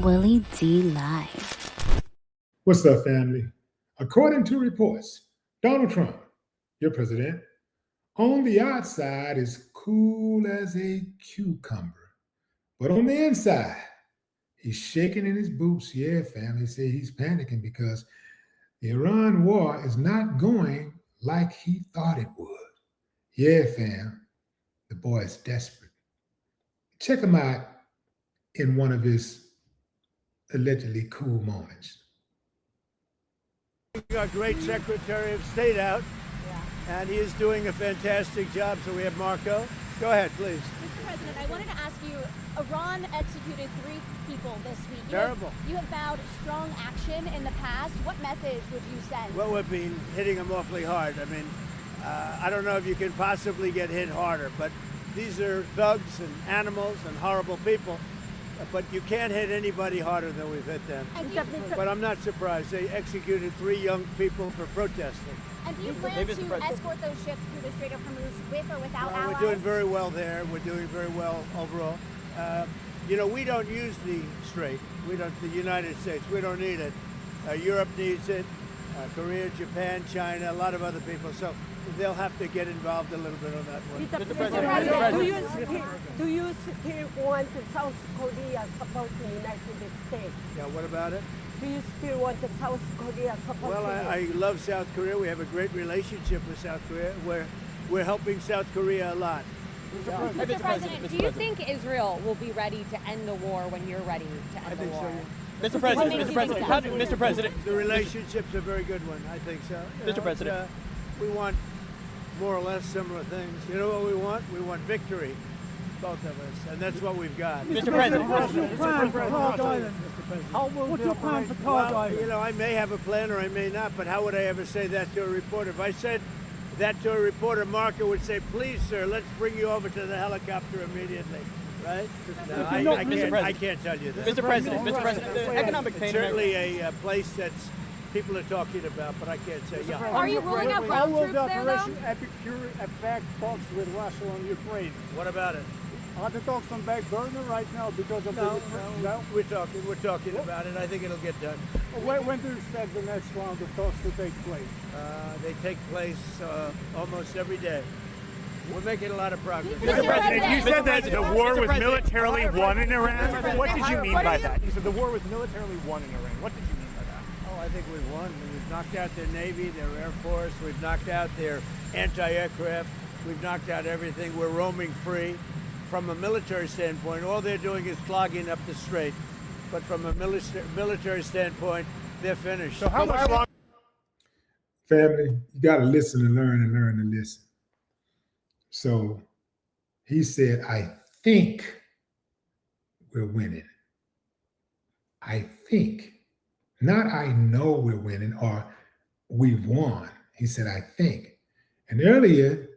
Willie D Live. What's up, family? According to reports, Donald Trump, your president, on the outside is cool as a cucumber, but on the inside, he's shaking in his boots. Yeah, family say he's panicking because the Iran war is not going like he thought it would. Yeah, fam, the boy is desperate. Check him out in one of his allegedly cool moments. Our great Secretary of State out, and he is doing a fantastic job. So we have Marco. Go ahead, please. Mr. President, I wanted to ask you, Iran executed 3 people this week. Terrible. You have vowed strong action in the past. What message would you send? Well, we've been hitting them awfully hard. I mean, I don't know if you can possibly get hit harder, but these are thugs and animals and horrible people. But you can't hit anybody harder than we've hit them. But I'm not surprised. They executed 3 young people for protesting. And do you plan to escort those ships through the Strait of Hormuz with or without allies? We're doing very well there. We're doing very well overall. We don't use the Strait. The United States, we don't need it. Europe needs it. Korea, Japan, China, a lot of other people. So they'll have to get involved a little bit on that one. Mr. President, do you still want South Korea support the United States? Yeah, what about it? Do you still want South Korea support? Well, I love South Korea. We have a great relationship with South Korea. We're helping South Korea a lot. Mr. President, do you think Israel will be ready to end the war when you're ready to end the war? So. Mr. President, The relationship's a very good one. I think so. Mr. President, we want more or less similar things. You know what we want? We want victory, both of us, and that's what we've got. Mr. President. How will the plan for Card Island? You know, I may have a plan or I may not, but how would I ever say that to a reporter? If I said that to a reporter, Marco would say, "Please, sir, let's bring you over to the helicopter immediately." Right? No, I can't tell you that. Mr. President, the economic pain. Certainly a place that's people are talking about, but I can't say. Yeah. Are you ruling out ground troops there, though? Epicure affect talks with Russia on Ukraine? What about it? Are the talks on back burner right now because of no, we're talking about it. I think it'll get done. When do you expect the next round of talks to take place? They take place almost every day. We're making a lot of progress. Mr. President, you said that the war was militarily won in Iran. What did you mean by that? You said the war was militarily won in Iran. What did you mean by that? Oh, I think we've won. We've knocked out their Navy, their Air Force. We've knocked out their anti-aircraft. We've knocked out everything. We're roaming free. From a military standpoint, all they're doing is clogging up the strait. But from a military standpoint, they're finished. So how much longer? Family, you got to listen and learn to listen. So he said, I think we're winning. I think. Not I know we're winning or we've won. He said, I think. And earlier,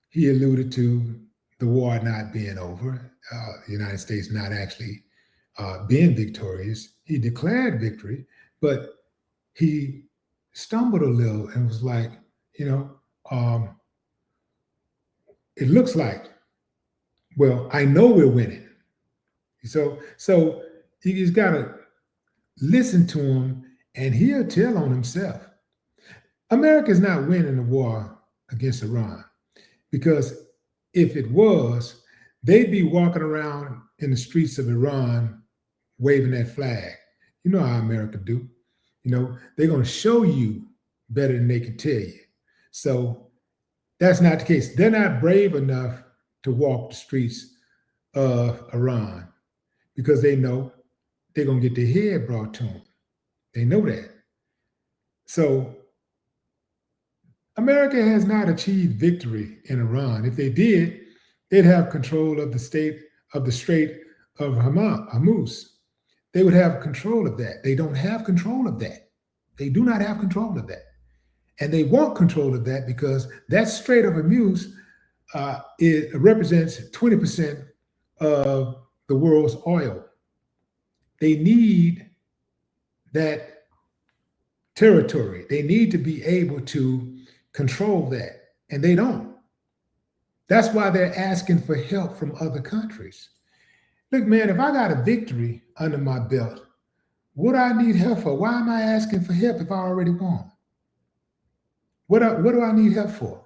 he alluded to the war not being over, the United States not actually being victorious. He declared victory, but he stumbled a little and was like, it looks like, well, I know we're winning. So he's got to listen to him and he'll tell on himself. America's not winning the war against Iran because if it was, they'd be walking around in the streets of Iran waving that flag. You know how America do. They're going to show you better than they can tell you. So that's not the case. They're not brave enough to walk the streets of Iran because they know they're going to get their head brought to them. They know that. So America has not achieved victory in Iran. If they did, they'd have control of the Strait of Hormuz. They would have control of that. They don't have control of that. They do not have control of that. And they want control of that because that Strait of Hormuz it represents 20% of the world's oil. They need that territory. They need to be able to control that, and they don't. That's why they're asking for help from other countries. Look, man, if I got a victory under my belt, what do I need help for? Why am I asking for help if I already won? What do I need help for?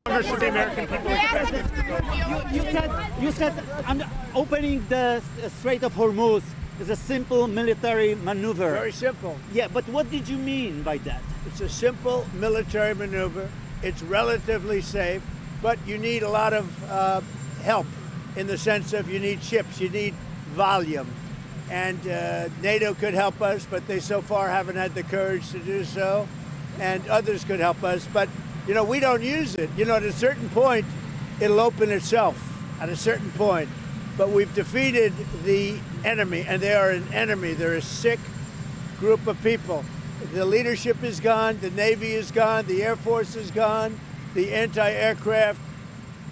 Should the American people expect? You said opening the Strait of Hormuz is a simple military maneuver. Very simple. Yeah, but what did you mean by that? It's a simple military maneuver. It's relatively safe, but you need a lot of help in the sense of you need ships, you need volume. And NATO could help us, but they so far haven't had the courage to do so. And others could help us, but you know, we don't use it. You know, at a certain point, it'll open itself at a certain point. But we've defeated the enemy, and they are an enemy. They're a sick group of people. The leadership is gone, the Navy is gone, the Air Force is gone, the anti-aircraft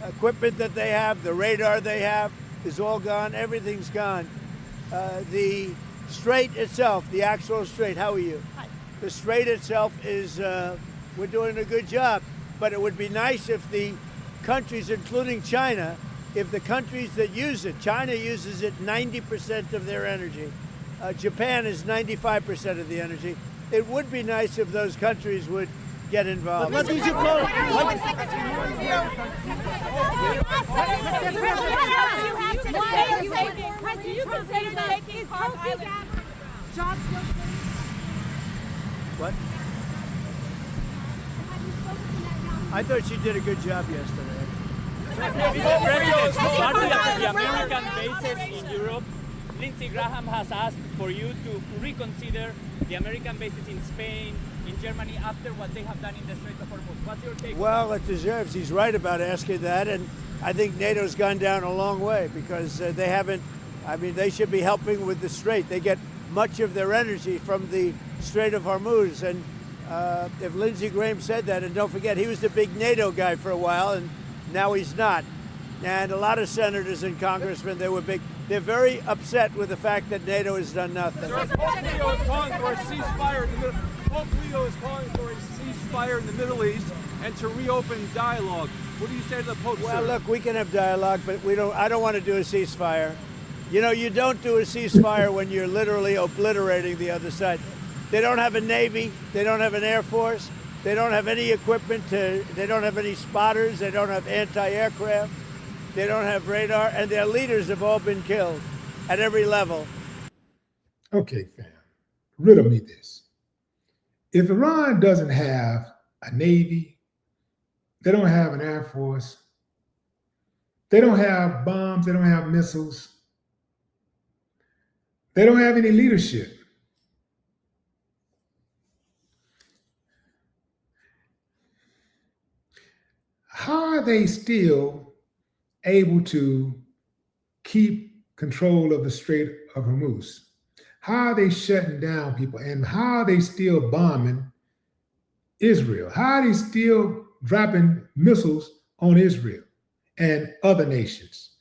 equipment that they have, the radar they have is all gone, everything's gone. The strait itself, the actual strait, how are you? Hi. The strait itself is, we're doing a good job, but it would be nice if the countries, including China, if the countries that use it, China uses it 90% of their energy, Japan is 95% of the energy. It would be nice if those countries would get involved. What did you call? What? I thought you did a good job yesterday. Starting at the American bases in Europe, Lindsey Graham has asked for you to reconsider the American bases in Spain, in Germany, after what they have done in the Strait of Hormuz. What's your take? Well, it deserves. He's right about asking that, and I think NATO's gone down a long way because they haven't. I mean, they should be helping with the Strait. They get much of their energy from the Strait of Hormuz, and if Lindsey Graham said that, and don't forget, he was the big NATO guy for a while, and now he's not. And a lot of senators and congressmen, they're very upset with the fact that NATO has done nothing. Pope Leo is calling for a ceasefire in the Middle. Pope Leo is calling for a ceasefire in the Middle East and to reopen dialogue. What do you say to the Pope? Well, sir? look, we can have dialogue, but I don't want to do a ceasefire. You know, you don't do a ceasefire when you're literally obliterating the other side. They don't have a Navy. They don't have an Air Force. They don't have any equipment they don't have any spotters. They don't have anti-aircraft. They don't have radar, and their leaders have all been killed at every level. Okay, fam, riddle me this. If Iran doesn't have a Navy, they don't have an Air Force, they don't have bombs, they don't have missiles, they don't have any leadership, how are they still able to keep control of the Strait of Hormuz? How are they shutting down people? And how are they still bombing Israel? How are they still dropping missiles on Israel and other nations?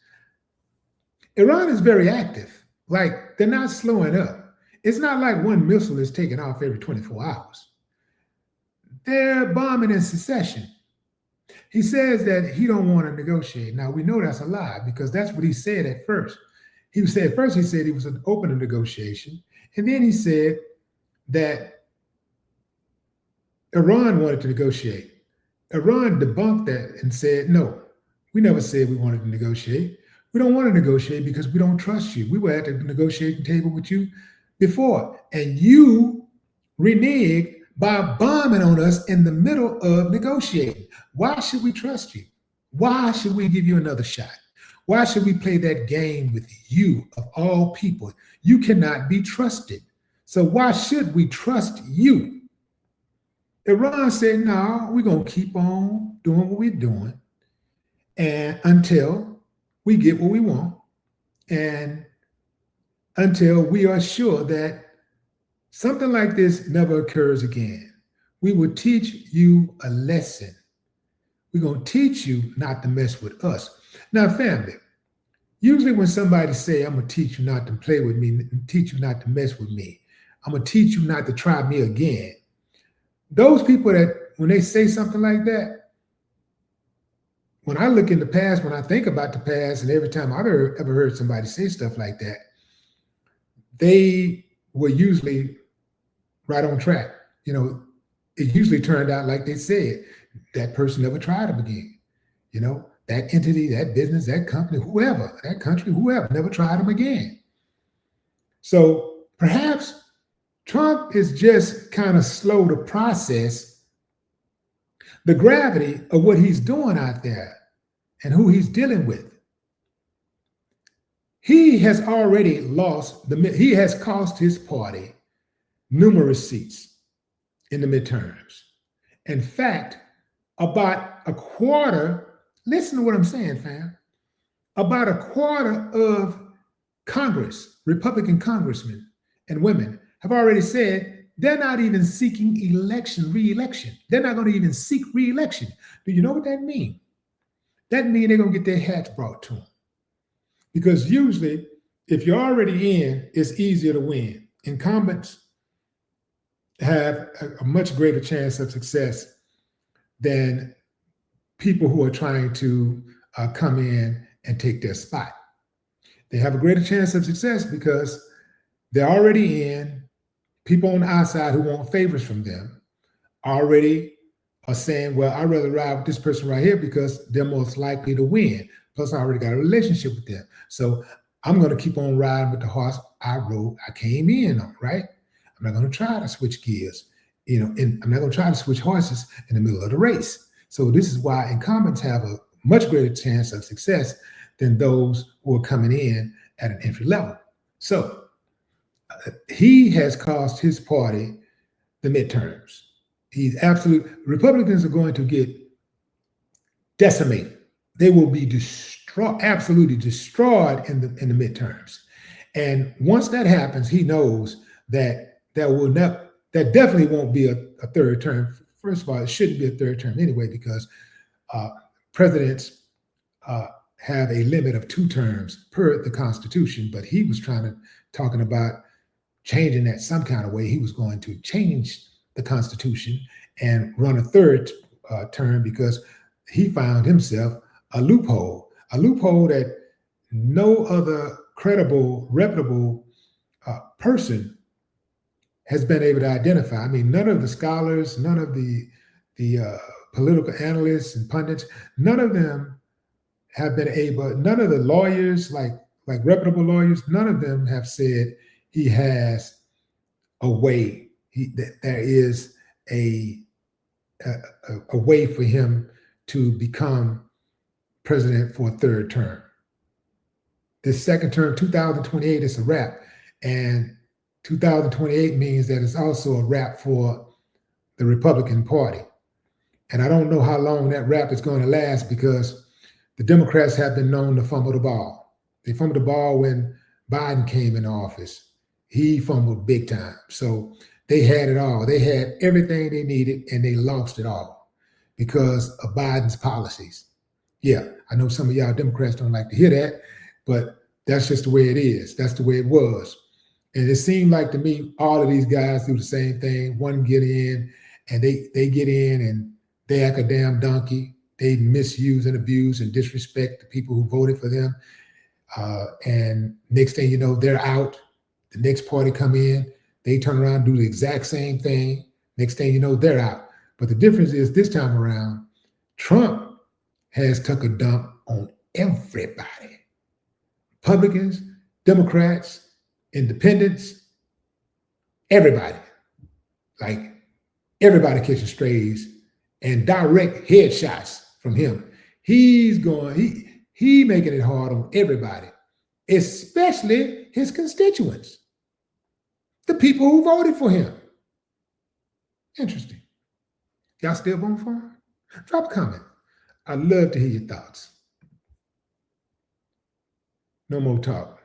Iran is very active. Like, they're not slowing up. It's not like one missile is taken off every 24 hours. They're bombing in succession. He says that he don't want to negotiate. Now, we know that's a lie because that's what he said at first. He said he was open to negotiation. And then he said that Iran wanted to negotiate. Iran debunked that and said, no, we never said we wanted to negotiate. We don't want to negotiate because we don't trust you. We were at the negotiating table with you before, and you reneged by bombing on us in the middle of negotiating. Why should we trust you? Why should we give you another shot? Why should we play that game with you of all people? You cannot be trusted. So why should we trust you? Iran said, no, we're going to keep on doing what we're doing and until we get what we want and until we are sure that something like this never occurs again. We will teach you a lesson. We're going to teach you not to mess with us. Now, family, usually when somebody say, I'm going to teach you not to play with me, teach you not to mess with me, I'm going to teach you not to try me again. Those people that, when they say something like that, when I look in the past, when I think about the past, and every time I've ever heard somebody say stuff like that, they were usually right on track. You know, it usually turned out like they said. That person never tried them again. You know, that entity, that business, that company, whoever, that country, whoever, never tried them again. So perhaps Trump is just kind of slow to process the gravity of what he's doing out there and who he's dealing with. He has already he has cost his party numerous seats in the midterms. In fact, about a quarter, listen to what I'm saying, fam, about a quarter of Congress, Republican congressmen and women, have already said they're not even seeking re-election. They're not going to even seek re-election. Do you know what that means? That means they're going to get their hats brought to them. Because usually, if you're already in, it's easier to win. Incumbents have a much greater chance of success than people who are trying to come in and take their spot. They have a greater chance of success because they're already in. People on the outside who want favors from them already are saying, well, I'd rather ride with this person right here because they're most likely to win. Plus, I already got a relationship with them. So I'm going to keep on riding with the horse I came in on, right? I'm not going to try to switch gears, and I'm not going to try to switch horses in the middle of the race. So this is why incumbents have a much greater chance of success than those who are coming in at an entry level. So he has cost his party the midterms. Republicans are going to get decimated. They will be absolutely destroyed in the midterms. And once that happens, he knows that that definitely won't be a third term. First of all, it shouldn't be a third term anyway, because presidents have a limit of 2 terms per the Constitution, but he was talking about changing that some kind of way. He was going to change the Constitution and run a third term because he found himself a loophole that no other credible, reputable person has been able to identify. I mean, none of the scholars, none of the political analysts and pundits, none of them have been able, none of the lawyers, like reputable lawyers, none of them have said he has a way, that there is a way for him to become president for a third term. This second term, 2028, is a wrap. And 2028 means that it's also a wrap for the Republican Party. And I don't know how long that wrap is going to last, because the Democrats have been known to fumble the ball. They fumbled the ball when Biden came in office. He fumbled big time. So they had it all. They had everything they needed, and they lost it all because of Biden's policies. Yeah, I know some of y'all Democrats don't like to hear that, but that's just the way it is. That's the way it was. And it seemed like to me, all of these guys do the same thing. One get in, and they get in and they act a damn donkey. They misuse and abuse and disrespect the people who voted for them. And next thing you know, they're out. The next party come in, they turn around and do the exact same thing. Next thing you know, they're out. But the difference is this time around, Trump has took a dump on everybody. Republicans, Democrats, independents, everybody. Like everybody catching strays and direct headshots from him. He's making it hard on everybody, especially his constituents, the people who voted for him. Interesting. Y'all still voting for him? Drop a comment. I'd love to hear your thoughts. No more talk.